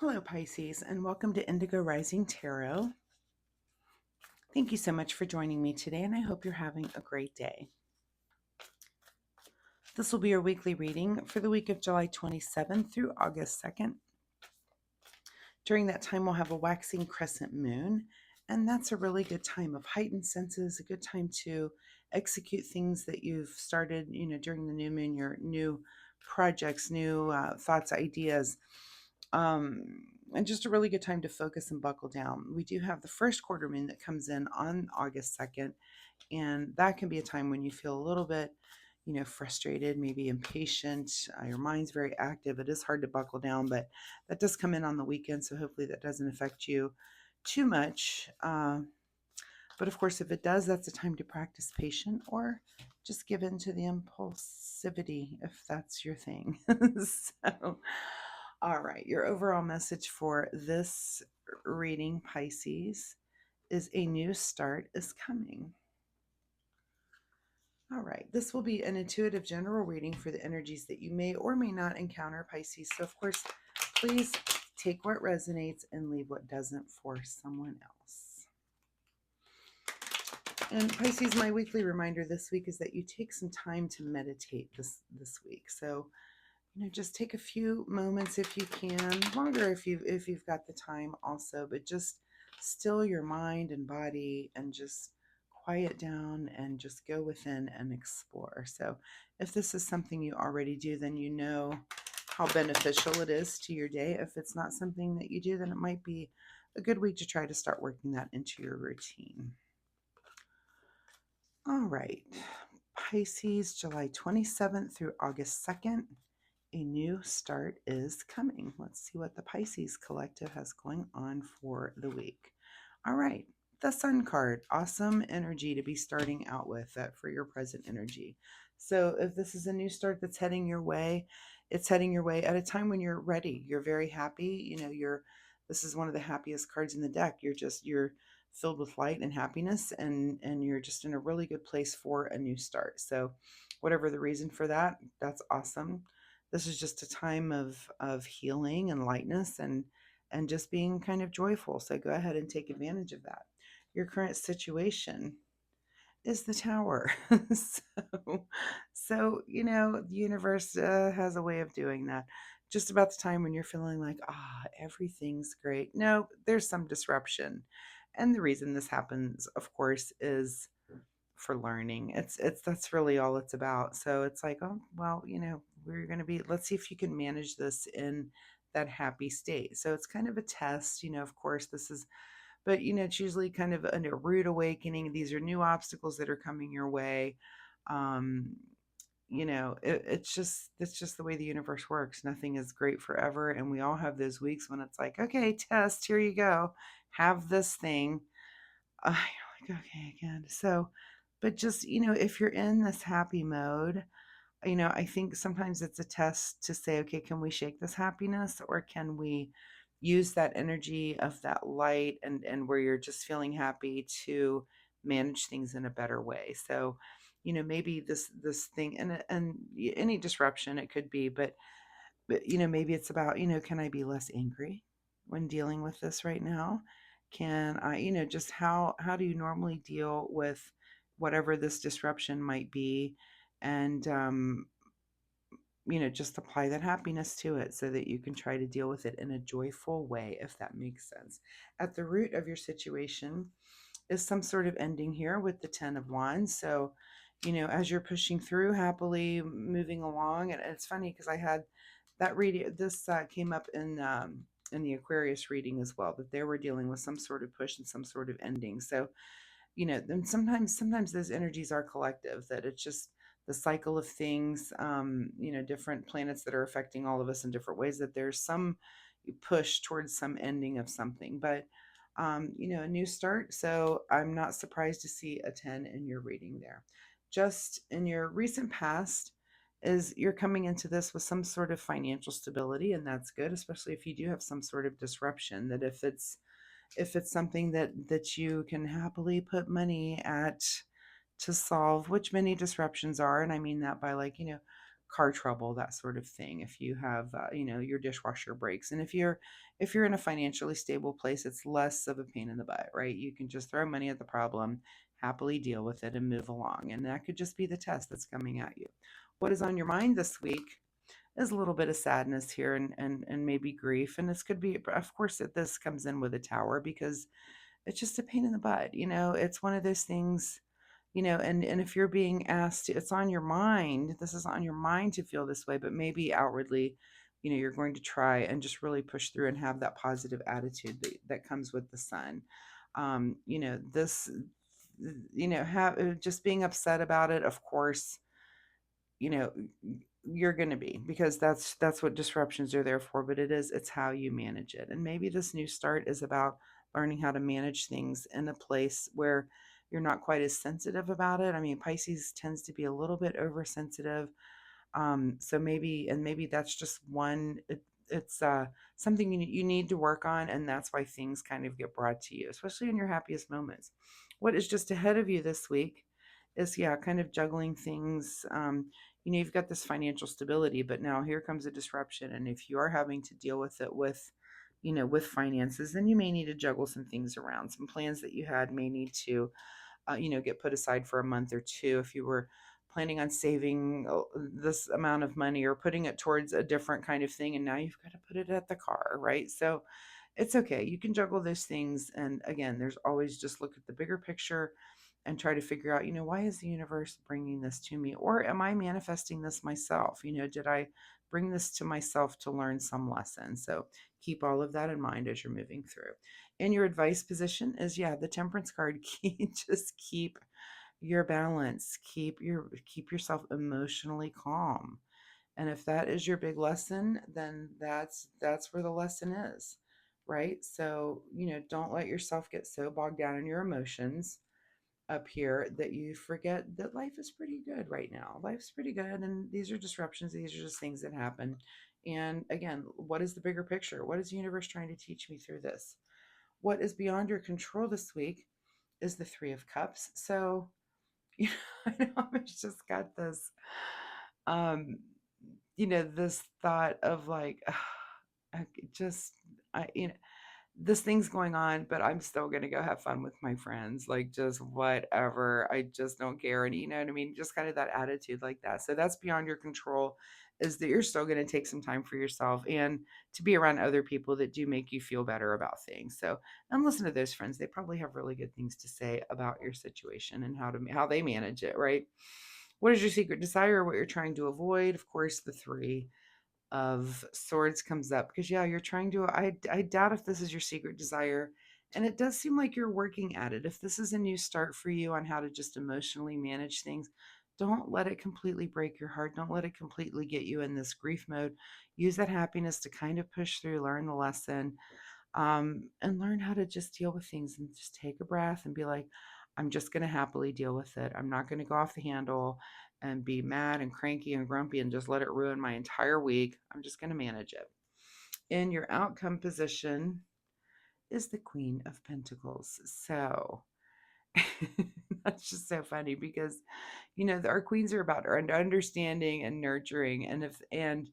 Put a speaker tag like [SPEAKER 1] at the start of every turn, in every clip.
[SPEAKER 1] Hello, Pisces, and welcome to Indigo Rising Tarot. Thank you so much for joining me today, and I hope you're having a great day. This will be your weekly reading for the week of July 27th through August 2nd. During that time, we'll have a waxing crescent moon, and that's a really good time of heightened senses, a good time to execute things that you've started, during the new moon, your new projects, new thoughts, ideas. And just a really good time to focus and buckle down. We do have the first quarter moon that comes in on August 2nd, and that can be a time when you feel a little bit, frustrated, maybe impatient. Your mind's very active. It is hard to buckle down, but that does come in on the weekend, so hopefully that doesn't affect you too much. But of course, if it does, that's a time to practice patience or just give in to the impulsivity if that's your thing. So, all right, your overall message for this reading, Pisces, is a new start is coming. All right, this will be an intuitive general reading for the energies that you may or may not encounter, Pisces. So, of course, please take what resonates and leave what doesn't for someone else. And Pisces, my weekly reminder this week is that you take some time to meditate this week. So, just take a few moments if you can, longer if you've got the time also, but just still your mind and body and just quiet down and just go within and explore. So if this is something you already do, then you know how beneficial it is to your day. If it's not something that you do, then it might be a good week to try to start working that into your routine. All right, Pisces, July 27th through August 2nd. A new start is coming. Let's see what the Pisces collective has going on for the week. All right, the Sun card. Awesome energy to be starting out with that for your present energy. So if this is a new start that's heading your way, it's heading your way at a time when you're ready. You're very happy. This is one of the happiest cards in the deck. You're filled with light and happiness, and you're just in a really good place for a new start. So whatever the reason for that, that's awesome. This is just a time of healing and lightness and just being kind of joyful. So go ahead and take advantage of that. Your current situation is the Tower. so the universe has a way of doing that. Just about the time when you're feeling like, everything's great. No, there's some disruption. And the reason this happens, of course, is for learning. It's that's really all it's about. So it's like, oh, well, we're going to let's see if you can manage this in that happy state. So it's kind of a test, of course, but it's usually kind of a rude awakening. These are new obstacles that are coming your way. Um, it's just the way the universe works. Nothing is great forever. And we all have those weeks when it's like, okay, test, here you go. Have this thing. You're like, okay, again. So, but just, if you're in this happy mode, I think sometimes it's a test to say, okay, can we shake this happiness, or can we use that energy of that light and where you're just feeling happy to manage things in a better way. So, maybe this thing and any disruption it could be, but maybe it's about, can I be less angry when dealing with this right now? Can I, just how do you normally deal with whatever this disruption might be? And just apply that happiness to it so that you can try to deal with it in a joyful way, if that makes sense. At the root of your situation is some sort of ending here with the 10 of Wands. So, as you're pushing through happily, moving along, and it's funny because I had that reading, this came up in the Aquarius reading as well, that they were dealing with some sort of push and some sort of ending. So, then sometimes those energies are collective, that it's just the cycle of things, different planets that are affecting all of us in different ways, that there's some push towards some ending of something, but a new start. So I'm not surprised to see a 10 in your reading there. Just in your recent past, is you're coming into this with some sort of financial stability, and that's good, especially if you do have some sort of disruption, that if it's something that you can happily put money at to solve, which many disruptions are, and I mean that by, like, car trouble, that sort of thing. If you have, your dishwasher breaks, and if you're in a financially stable place, it's less of a pain in the butt, right? You can just throw money at the problem, happily deal with it, and move along. And that could just be the test that's coming at you. What is on your mind this week is a little bit of sadness here, and maybe grief. And this could be, of course, that this comes in with a tower, because it's just a pain in the butt. It's one of those things, and if you're being asked, it's on your mind. This is on your mind to feel this way, but maybe outwardly, you're going to try and just really push through and have that positive attitude that comes with the sun. This, have just being upset about it, of course, you know you're going to be, because that's what disruptions are there for. But it's how you manage it. And maybe this new start is about learning how to manage things in a place where you're not quite as sensitive about it. I mean, Pisces tends to be a little bit oversensitive. So maybe that's just it's something you need to work on, and that's why things kind of get brought to you, especially in your happiest moments. What is just ahead of you this week is, yeah, kind of juggling things. You've got this financial stability, but now here comes a disruption, and if you are having to deal with it with finances, then you may need to juggle some things around. Some plans that you had may need to get put aside for a month or two. If you were planning on saving this amount of money or putting it towards a different kind of thing, and now you've got to put it at the car, right? So it's okay. You can juggle those things. And again, there's always, just look at the bigger picture and try to figure out, why is the universe bringing this to me? Or am I manifesting this myself? Did I bring this to myself to learn some lesson? So keep all of that in mind as you're moving through. And your advice position is, yeah, the Temperance card. Just keep your balance. Keep yourself emotionally calm. And if that is your big lesson, then that's where the lesson is, right? So, don't let yourself get so bogged down in your emotions up here that you forget that life is pretty good right now. Life's pretty good, and these are disruptions. These are just things that happen. And again, what is the bigger picture? What is the universe trying to teach me through this? What is beyond your control this week is the Three of Cups. So, I know I've just got this, um, this thought of like, I just, I, this thing's going on, but I'm still going to go have fun with my friends. Like, just whatever. I just don't care. And you know what I mean? Just kind of that attitude like that. So that's beyond your control, is that you're still going to take some time for yourself and to be around other people that do make you feel better about things. So, and listen to those friends. They probably have really good things to say about your situation and how they manage it, right? What is your secret desire? What you're trying to avoid? Of course, the Three of Swords comes up, because yeah, you're trying to, I doubt if this is your secret desire, and it does seem like you're working at it. If this is a new start for you on how to just emotionally manage things, don't let it completely break your heart. Don't let it completely get you in this grief mode. Use that happiness to kind of push through, learn the lesson, and learn how to just deal with things, and just take a breath and be like, I'm just going to happily deal with it. I'm not going to go off the handle and be mad and cranky and grumpy and just let it ruin my entire week. I'm just going to manage it. In your outcome position is the Queen of Pentacles. So that's just so funny, because our queens are about understanding and nurturing, and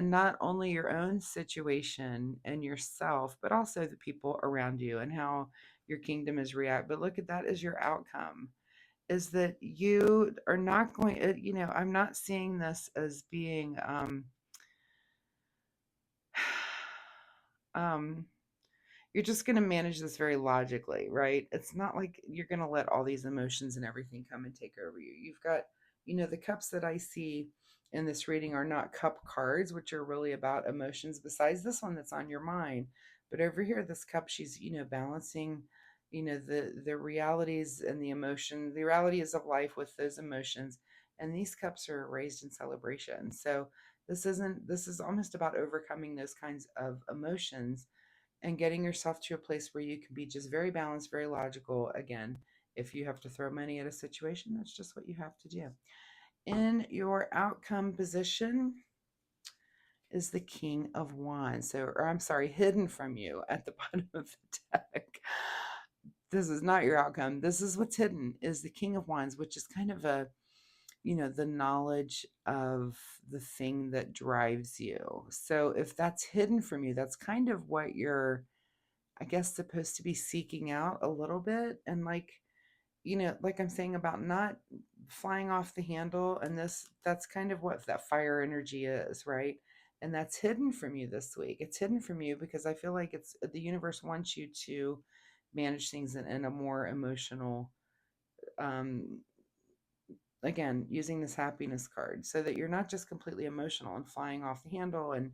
[SPEAKER 1] not only your own situation and yourself, but also the people around you and how your kingdom is react. But look at that as your outcome, is that you are not going, I'm not seeing this as being um you're just going to manage this very logically, right? It's not like you're going to let all these emotions and everything come and take over you. You've got, the cups that I see in this reading are not cup cards, which are really about emotions, besides this one that's on your mind. But over here, this cup, she's, balancing, the realities and the emotion, the realities of life with those emotions. And these cups are raised in celebration. So this is almost about overcoming those kinds of emotions and getting yourself to a place where you can be just very balanced, very logical. Again, if you have to throw money at a situation, that's just what you have to do. In your outcome position is the King of Wands. So, or I'm sorry, hidden from you at the bottom of the deck. This is not your outcome. This is what's hidden, is the King of Wands, which is kind of a, the knowledge of the thing that drives you. So if that's hidden from you, that's kind of what you're, I guess, supposed to be seeking out a little bit. And like I'm saying about not flying off the handle, and that's kind of what that fire energy is, right? And that's hidden from you this week. It's hidden from you because I feel like it's the universe wants you to manage things in a more emotional, um again, using this happiness card, so that you're not just completely emotional and flying off the handle and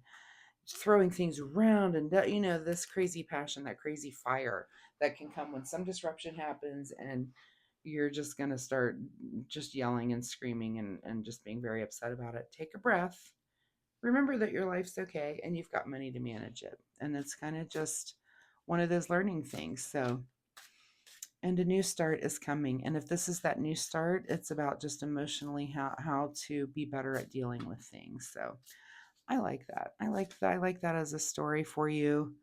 [SPEAKER 1] throwing things around, and this crazy passion, that crazy fire that can come when some disruption happens, and you're just going to start just yelling and screaming, and just being very upset about it. Take a breath. Remember that your life's okay and you've got money to manage it. And it's kind of just one of those learning things. So, and a new start is coming. And if this is that new start, it's about just emotionally how to be better at dealing with things. So I like that. I like that as a story for you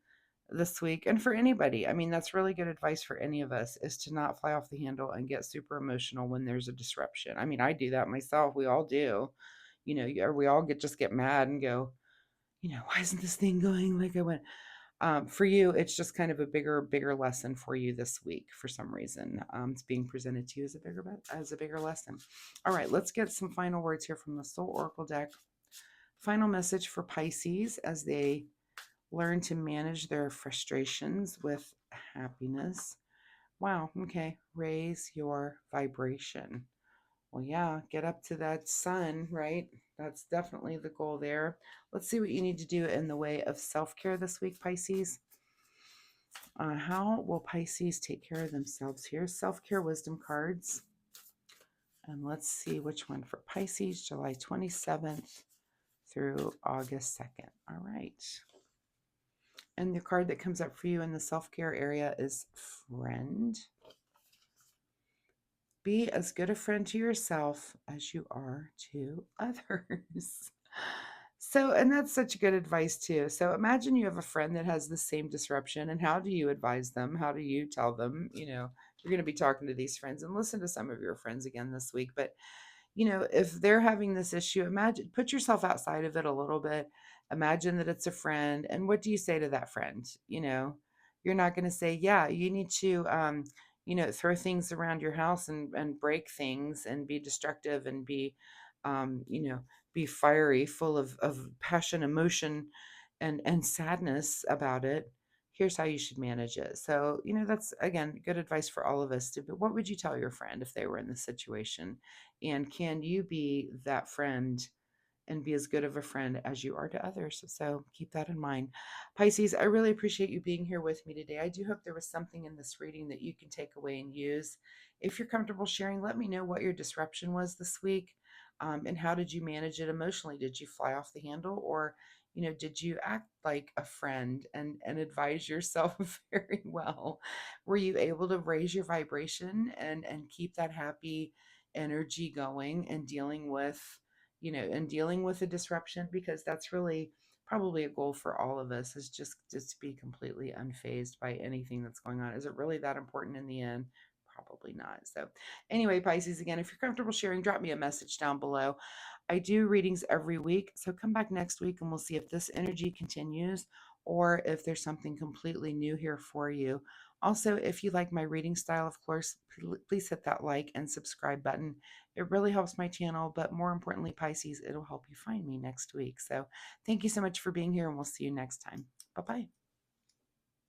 [SPEAKER 1] this week, and for anybody. I mean, that's really good advice for any of us, is to not fly off the handle and get super emotional when there's a disruption. I mean, I do that myself. We all do. Or we all get mad and go, why isn't this thing going like I went? For you, it's just kind of a bigger lesson for you this week. For some reason, it's being presented to you as a bigger lesson. All right, let's get some final words here from the Soul Oracle deck. Final message for Pisces as they learn to manage their frustrations with happiness. Wow, okay. Raise your vibration. Well, yeah, get up to that sun, right? That's definitely the goal there. Let's see what you need to do in the way of self-care this week, Pisces. How will Pisces take care of themselves here? Self-care wisdom cards. And let's see which one for Pisces, July 27th through August 2nd. All right. And the card that comes up for you in the self-care area is friend. Be as good a friend to yourself as you are to others. So, and that's such good advice too. So imagine you have a friend that has the same disruption, and how do you advise them? How do you tell them, you're going to be talking to these friends, and listen to some of your friends again this week. But if they're having this issue, imagine, put yourself outside of it a little bit. Imagine that it's a friend. And what do you say to that friend? You're not going to say, yeah, you need to, throw things around your house, and break things and be destructive and be, um, you know, be fiery, full of passion, emotion, and sadness about it. Here's how you should manage it. So, that's again good advice for all of us to. But what would you tell your friend if they were in this situation? And can you be that friend and be as good of a friend as you are to others? So keep that in mind. Pisces, I really appreciate you being here with me today. I do hope there was something in this reading that you can take away and use. If you're comfortable sharing, let me know what your disruption was this week. And how did you manage it emotionally? Did you fly off the handle, or did you act like a friend and advise yourself very well? Were you able to raise your vibration and keep that happy energy going, and dealing with a disruption? Because that's really probably a goal for all of us, is just to be completely unfazed by anything that's going on. Is it really that important in the end? Probably not. So anyway, Pisces, again, if you're comfortable sharing, drop me a message down below. I do readings every week, so come back next week and we'll see if this energy continues, or if there's something completely new here for you. Also, if you like my reading style, of course, please hit that like and subscribe button. It really helps my channel, but more importantly, Pisces, it'll help you find me next week. So thank you so much for being here, and we'll see you next time. Bye-bye.